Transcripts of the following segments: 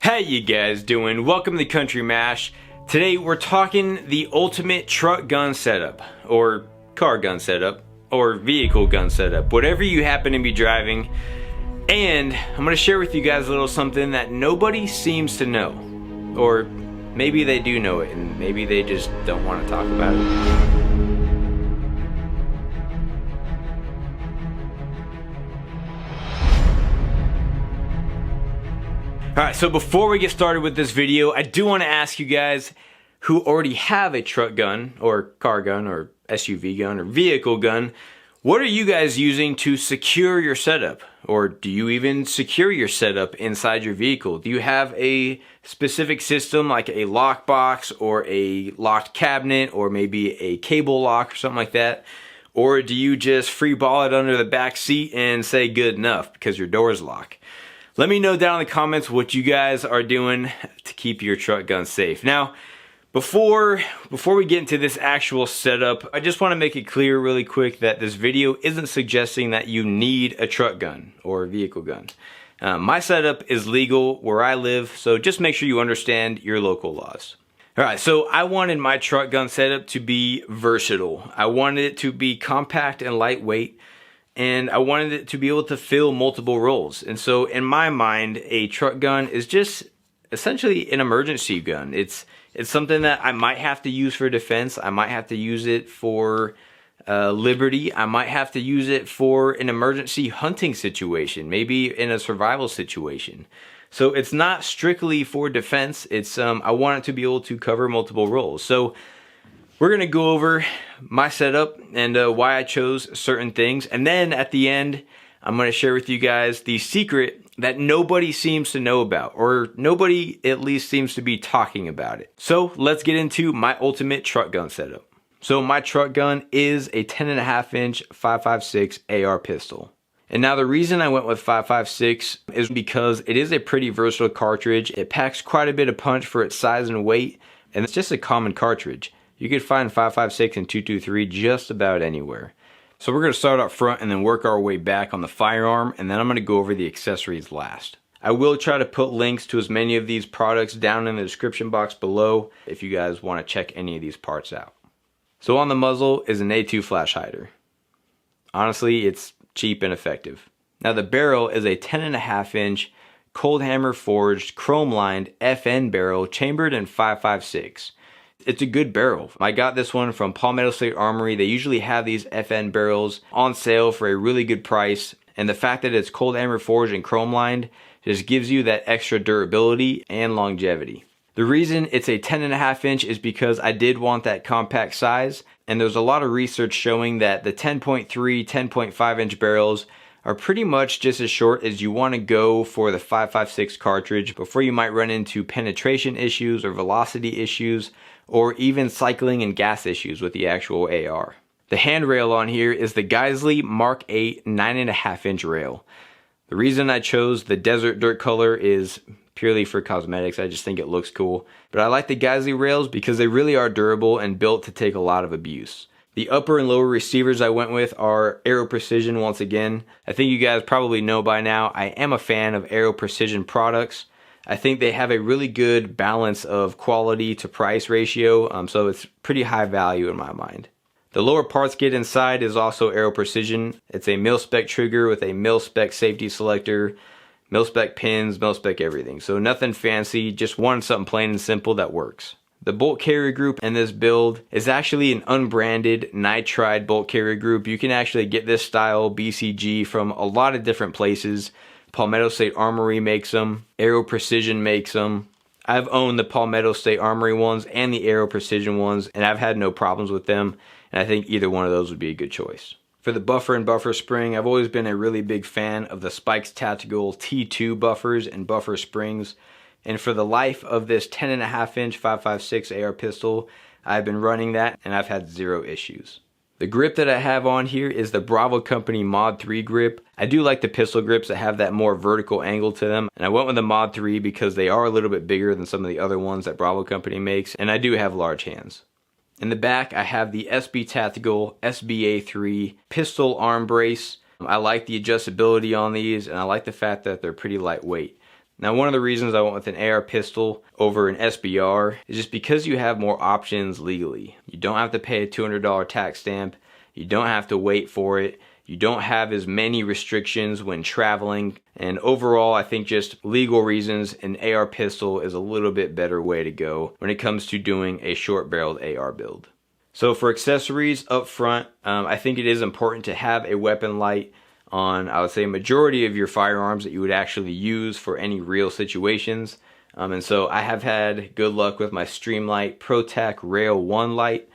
How you guys doing? Welcome to Country Mash. Today we're talking the ultimate truck gun setup, or car gun setup, or vehicle gun setup, whatever you happen to be driving. And I'm going to share with you guys a little something that nobody seems to know. Or maybe they do know it and maybe they just don't want to talk about it. Alright, so before we get started with this video, I do want to ask you guys who already have a truck gun, or car gun, or SUV gun, or vehicle gun, what are you guys using to secure your setup? Or do you even secure your setup inside your vehicle? Do you have a specific system like a lockbox, or a locked cabinet, or maybe a cable lock, or something like that? Or do you just free ball it under the back seat and say good enough because your door's locked? Let me know down in the comments what you guys are doing to keep your truck gun safe. Now, before we get into this actual setup, I just want to make it clear really quick that this video isn't suggesting that you need a truck gun or a vehicle gun. My setup is legal where I live, so just make sure you understand your local laws. Alright, so I wanted my truck gun setup to be versatile. I wanted it to be compact and lightweight. And I wanted it to be able to fill multiple roles. And so in my mind, a truck gun is just essentially an emergency gun. It's something that I might have to use for defense. I might have to use it for liberty. I might have to use it for an emergency hunting situation, maybe in a survival situation. So it's not strictly for defense. It's I want it to be able to cover multiple roles. So we're going to go over my setup and why I chose certain things. And then at the end, I'm going to share with you guys the secret that nobody seems to know about, or nobody at least seems to be talking about it. So let's get into my ultimate truck gun setup. So my truck gun is a 10.5-inch 5.56 AR pistol. And now the reason I went with 5.56 is because it is a pretty versatile cartridge. It packs quite a bit of punch for its size and weight, and it's just a common cartridge. You could find 5.56 and 2.23 just about anywhere. So we're going to start up front and then work our way back on the firearm, and then I'm going to go over the accessories last. I will try to put links to as many of these products down in the description box below if you guys want to check any of these parts out. So on the muzzle is an A2 flash hider. Honestly, it's cheap and effective. Now the barrel is a 10.5-inch cold hammer forged chrome lined FN barrel chambered in 5.56. It's a good barrel. I got this one from Palmetto State Armory. They usually have these FN barrels on sale for a really good price. And the fact that it's cold hammer forged and chrome lined just gives you that extra durability and longevity. The reason it's a 10.5-inch is because I did want that compact size. And there's a lot of research showing that the 10.3, 10.5-inch barrels are pretty much just as short as you want to go for the 5.56 cartridge before you might run into penetration issues or velocity issues, or even cycling and gas issues with the actual AR. The handrail on here is the Geissele Mark 8 9.5-inch rail. The reason I chose the desert dirt color is purely for cosmetics. I just think it looks cool. But I like the Geissele rails because they really are durable and built to take a lot of abuse. The upper and lower receivers I went with are Aero Precision once again. I think you guys probably know by now I am a fan of Aero Precision products. I think they have a really good balance of quality to price ratio, so it's pretty high value in my mind. The lower parts kit inside is also Aero Precision. It's a mil-spec trigger with a mil-spec safety selector, mil-spec pins, mil-spec everything. So nothing fancy, just wanted something plain and simple that works. The bolt carrier group in this build is actually an unbranded Nitride bolt carrier group. You can actually get this style BCG from a lot of different places. Palmetto State Armory makes them. Aero Precision makes them. I've owned the Palmetto State Armory ones and the Aero Precision ones, and I've had no problems with them, and I think either one of those would be a good choice. For the buffer and buffer spring, I've always been a really big fan of the Spikes Tactical T2 buffers and buffer springs, and for the life of this 10.5-inch 5.56 AR pistol, I've been running that, and I've had zero issues. The grip that I have on here is the Bravo Company Mod 3 grip. I do like the pistol grips that have that more vertical angle to them, and I went with the Mod 3 because they are a little bit bigger than some of the other ones that Bravo Company makes, and I do have large hands. In the back, I have the SB Tactical SBA3 pistol arm brace. I like the adjustability on these, and I like the fact that they're pretty lightweight. Now, one of the reasons I went with an AR pistol over an SBR is just because you have more options legally. You don't have to pay a $200 tax stamp. You don't have to wait for it. You don't have as many restrictions when traveling. And overall, I think just legal reasons, an AR pistol is a little bit better way to go when it comes to doing a short-barreled AR build. So for accessories up front, I think it is important to have a weapon light on, I would say, majority of your firearms that you would actually use for any real situations. And so I have had good luck with my Streamlight ProTac Rail 1 light.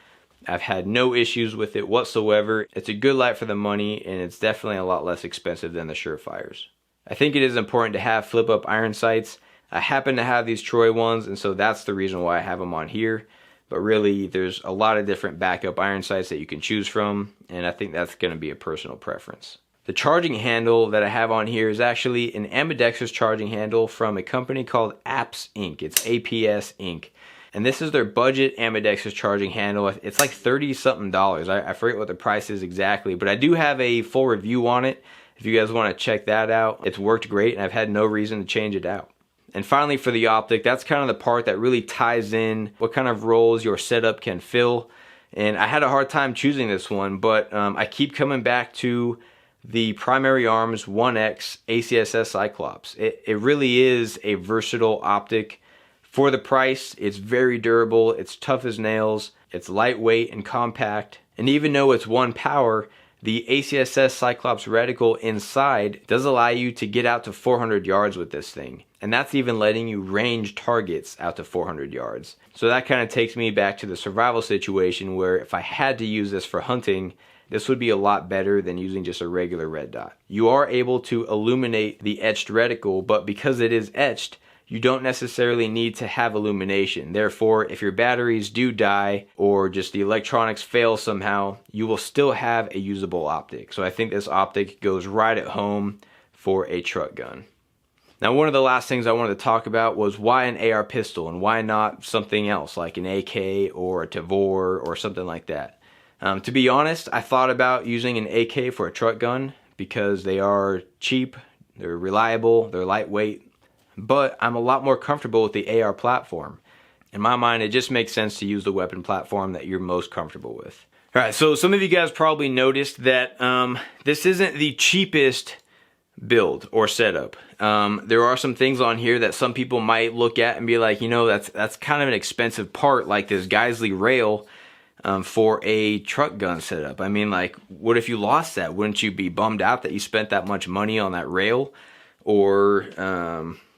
I've had no issues with it whatsoever. It's a good light for the money, and it's definitely a lot less expensive than the Surefires. I think it is important to have flip-up iron sights. I happen to have these Troy ones, and so that's the reason why I have them on here. But really, there's a lot of different backup iron sights that you can choose from, and I think that's going to be a personal preference. The charging handle that I have on here is actually an ambidextrous charging handle from a company called APS Inc. It's APS Inc. And this is their budget ambidextrous charging handle. It's like $30-something. I forget what the price is exactly, but I do have a full review on it. If you guys want to check that out, it's worked great, and I've had no reason to change it out. And finally, for the optic, that's kind of the part that really ties in what kind of roles your setup can fill. And I had a hard time choosing this one, but I keep coming back to the Primary Arms 1X ACSS Cyclops. It really is a versatile optic. For the price, it's very durable, it's tough as nails, it's lightweight and compact, and even though it's one power, the ACSS Cyclops reticle inside does allow you to get out to 400 yards with this thing. And that's even letting you range targets out to 400 yards. So that kind of takes me back to the survival situation where if I had to use this for hunting, this would be a lot better than using just a regular red dot. You are able to illuminate the etched reticle, but because it is etched, you don't necessarily need to have illumination. Therefore, if your batteries do die or just the electronics fail somehow, you will still have a usable optic. So I think this optic goes right at home for a truck gun. Now, one of the last things I wanted to talk about was why an AR pistol and why not something else like an AK or a Tavor or something like that. To be honest, I thought about using an AK for a truck gun because they are cheap, they're reliable, they're lightweight, but I'm a lot more comfortable with the AR platform. In my mind, it just makes sense to use the weapon platform that you're most comfortable with. Alright, so some of you guys probably noticed that this isn't the cheapest build or setup. There are some things on here that some people might look at and be like, you know, that's kind of an expensive part, like this Geissele rail for a truck gun setup. I mean, like, what if you lost that? Wouldn't you be bummed out that you spent that much money on that rail? Or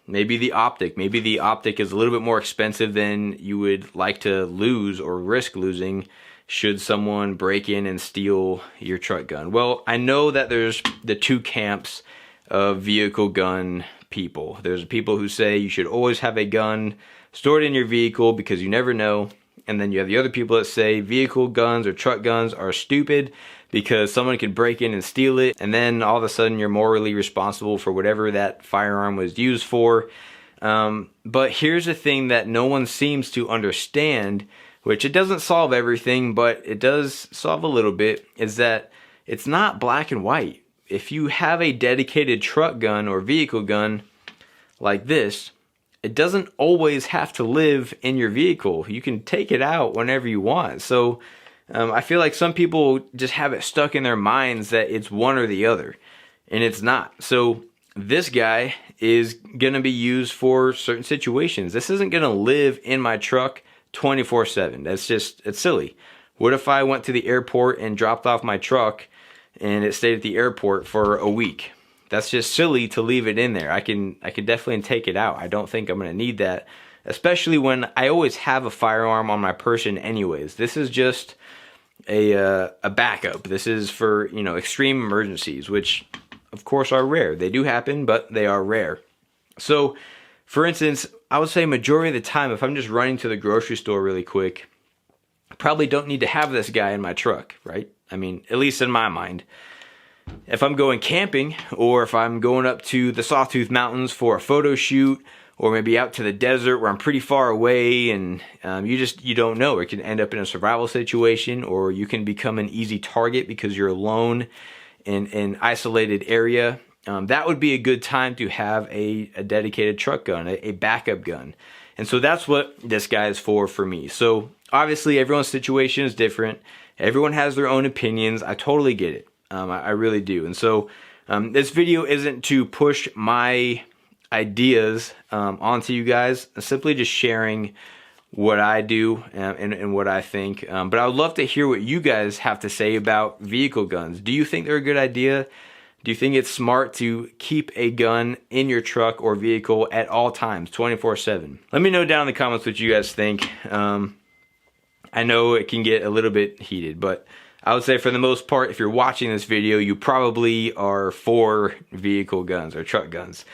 maybe the optic. Maybe the optic is a little bit more expensive than you would like to lose or risk losing should someone break in and steal your truck gun. Well, I know that there's the two camps of vehicle gun people. There's people who say you should always have a gun stored in your vehicle because you never know. And then you have the other people that say vehicle guns or truck guns are stupid because someone can break in and steal it, and then all of a sudden you're morally responsible for whatever that firearm was used for. But here's the thing that no one seems to understand, which it doesn't solve everything, but it does solve a little bit, is that it's not black and white. If you have a dedicated truck gun or vehicle gun like this, it doesn't always have to live in your vehicle. You can take it out whenever you want. So I feel like some people just have it stuck in their minds that it's one or the other, and it's not. So this guy is going to be used for certain situations. This isn't going to live in my truck 24/7. It's silly. What if I went to the airport and dropped off my truck and it stayed at the airport for a week? That's just silly to leave it in there. I can definitely take it out. I don't think I'm going to need that, especially when I always have a firearm on my person anyways. This is just a backup. This is for, you know, extreme emergencies, which of course are rare. They do happen, but they are rare. So, for instance, I would say majority of the time, if I'm just running to the grocery store really quick, I probably don't need to have this guy in my truck, right? I mean, at least in my mind. If I'm going camping, or if I'm going up to the Sawtooth Mountains for a photo shoot, or maybe out to the desert where I'm pretty far away and you don't know. It can end up in a survival situation, or you can become an easy target because you're alone in an isolated area. that would be a good time to have a dedicated truck gun, a backup gun. And so that's what this guy is for me. So obviously everyone's situation is different. Everyone has their own opinions. I totally get it. I really do. And so this video isn't to push my ideas onto you guys. I'm simply just sharing what I do and what I think. But I would love to hear what you guys have to say about vehicle guns. Do you think they're a good idea? Do you think it's smart to keep a gun in your truck or vehicle at all times, 24/7? Let me know down in the comments what you guys think. I know it can get a little bit heated, but I would say for the most part, if you're watching this video, you probably are for vehicle guns or truck guns.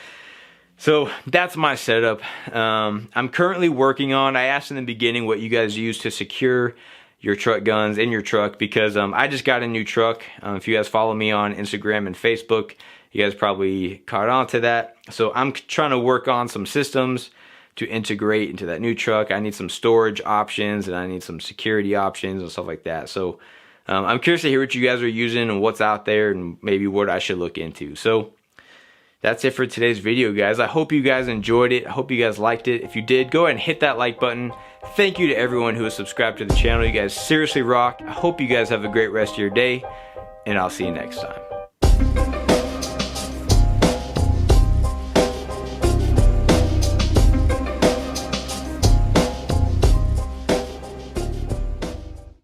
So that's my setup. I'm currently working on, I asked in the beginning what you guys use to secure your truck guns in your truck, because I just got a new truck. If you guys follow me on Instagram and Facebook, you guys probably caught on to that. So I'm trying to work on some systems to integrate into that new truck. I need some storage options and I need some security options and stuff like that. So I'm curious to hear what you guys are using and what's out there and maybe what I should look into. So that's it for today's video, guys. I hope you guys enjoyed it. I hope you guys liked it. If you did, go ahead and hit that like button. Thank you to everyone who has subscribed to the channel. You guys seriously rock. I hope you guys have a great rest of your day, and I'll see you next time.